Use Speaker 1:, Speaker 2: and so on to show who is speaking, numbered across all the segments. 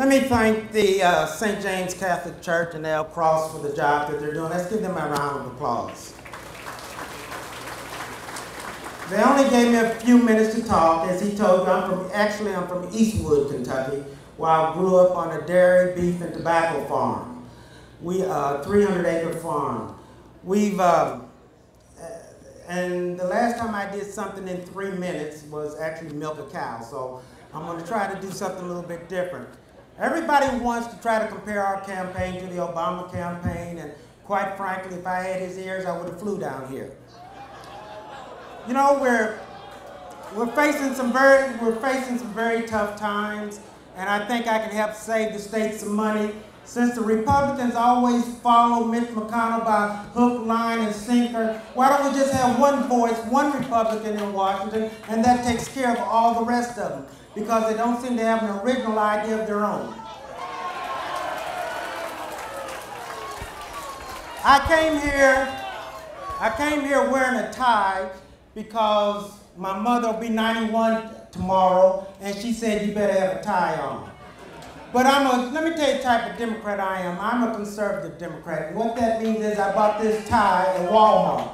Speaker 1: Let me thank the St. James Catholic Church and El Cross for the job that they're doing. Let's give them a round of applause. They only gave me a few minutes to talk. As he told you, I'm from Eastwood, Kentucky, where I grew up on a dairy, beef, and tobacco farm. 300-acre farm. And the last time I did something in 3 minutes was actually milk a cow. So I'm going to try to do something a little bit different. Everybody wants to try to compare our campaign to the Obama campaign, and quite frankly, if I had his ears, I would have flew down here. You know, we're facing some very tough times, and I think I can help save the state some money. Since the Republicans always follow Mitch McConnell by hook, line, and sinker, why don't we just have one voice, one Republican in Washington, and that takes care of all the rest of them, because they don't seem to have an original idea of their own. I came here wearing a tie because my mother will be 91 tomorrow, and she said you better have a tie on. But let me tell you the type of Democrat I am. I'm a conservative Democrat. And what that means is I bought this tie at Walmart.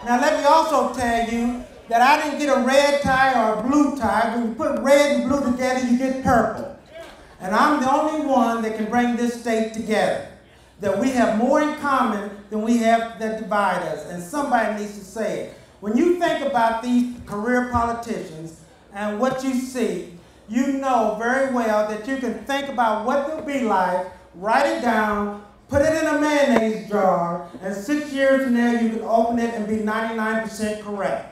Speaker 1: Now let me also tell you that I didn't get a red tie or a blue tie. When you put red and blue together, you get purple. And I'm the only one that can bring this state together. That we have more in common than we have that divide us. And somebody needs to say it. When you think about these career politicians and what you see, you know very well that you can think about what they'll be like, write it down, put it in a mayonnaise jar, and 6 years from now you can open it and be 99% correct.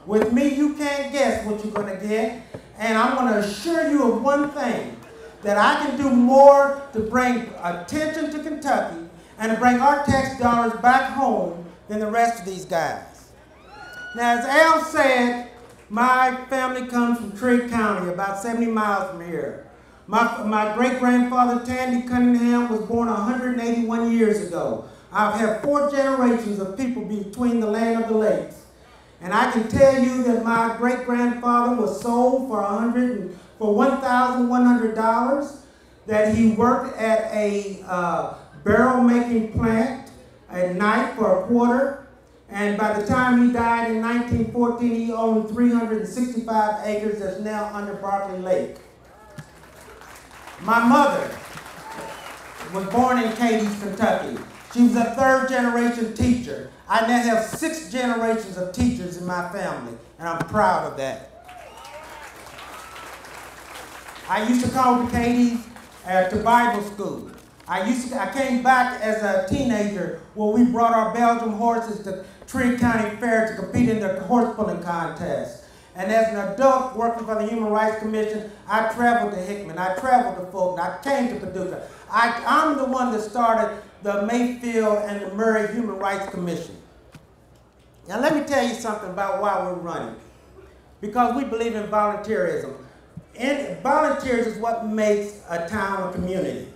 Speaker 1: With me, you can't guess what you're going to get, and I'm going to assure you of one thing, that I can do more to bring attention to Kentucky and to bring our tax dollars back home than the rest of these guys. Now, as Al said, my family comes from Trigg County, about 70 miles from here. My great-grandfather, Tandy Cunningham, was born 181 years ago. I've had 4 generations of people between the land of the lakes. And I can tell you that my great-grandfather was sold for $1,100, that he worked at a barrel-making plant at night for a quarter. And by the time he died in 1914, he owned 365 acres that's now under Barkley Lake. My mother was born in Cadiz, Kentucky. She was a 3rd-generation teacher. I now have 6 generations of teachers in my family, and I'm proud of that. I used to come to Cadiz to Bible school. I came back as a teenager where we brought our Belgian horses to Trigg County Fair to compete in the horse pulling contest. And as an adult working for the Human Rights Commission, I traveled to Hickman, I traveled to Fulton, I came to Paducah. I'm the one that started the Mayfield and the Murray Human Rights Commission. Now let me tell you something about why we're running. Because we believe in volunteerism. And volunteers is what makes a town a community.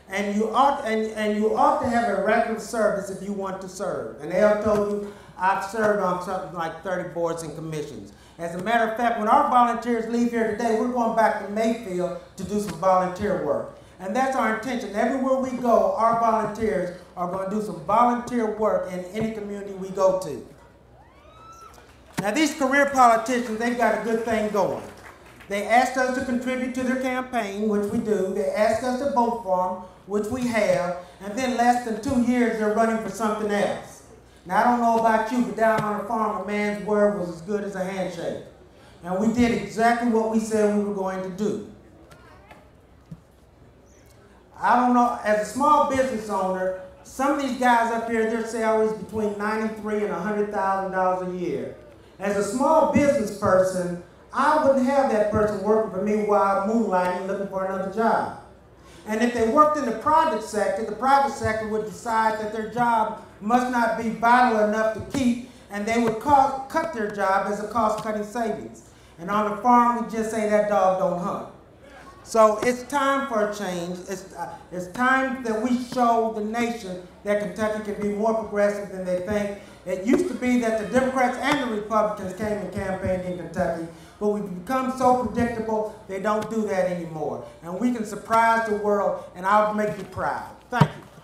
Speaker 1: And you ought to have a regular service if you want to serve. And Al told you, I've served on something like 30 boards and commissions. As a matter of fact, when our volunteers leave here today, we're going back to Mayfield to do some volunteer work. And that's our intention. Everywhere we go, our volunteers are going to do some volunteer work in any community we go to. Now these career politicians, they've got a good thing going. They asked us to contribute to their campaign, which we do. They asked us to vote for them, which we have. And then less than 2 years, they're running for something else. Now, I don't know about you, but down on the farm, a man's word was as good as a handshake. And we did exactly what we said we were going to do. I don't know, as a small business owner, some of these guys up here, their salaries between $93,000 and $100,000 a year. As a small business person, I wouldn't have that person working for me while moonlighting looking for another job. And if they worked in the private sector would decide that their job must not be vital enough to keep, and they would cut their job as a cost-cutting savings. And on the farm, we just say that dog don't hunt. So it's time for a change. It's time that we show the nation that Kentucky can be more progressive than they think. It used to be that the Democrats and the Republicans came and campaigned in Kentucky. but we've become so predictable, they don't do that anymore. And we can surprise the world, and I'll make you proud. Thank you.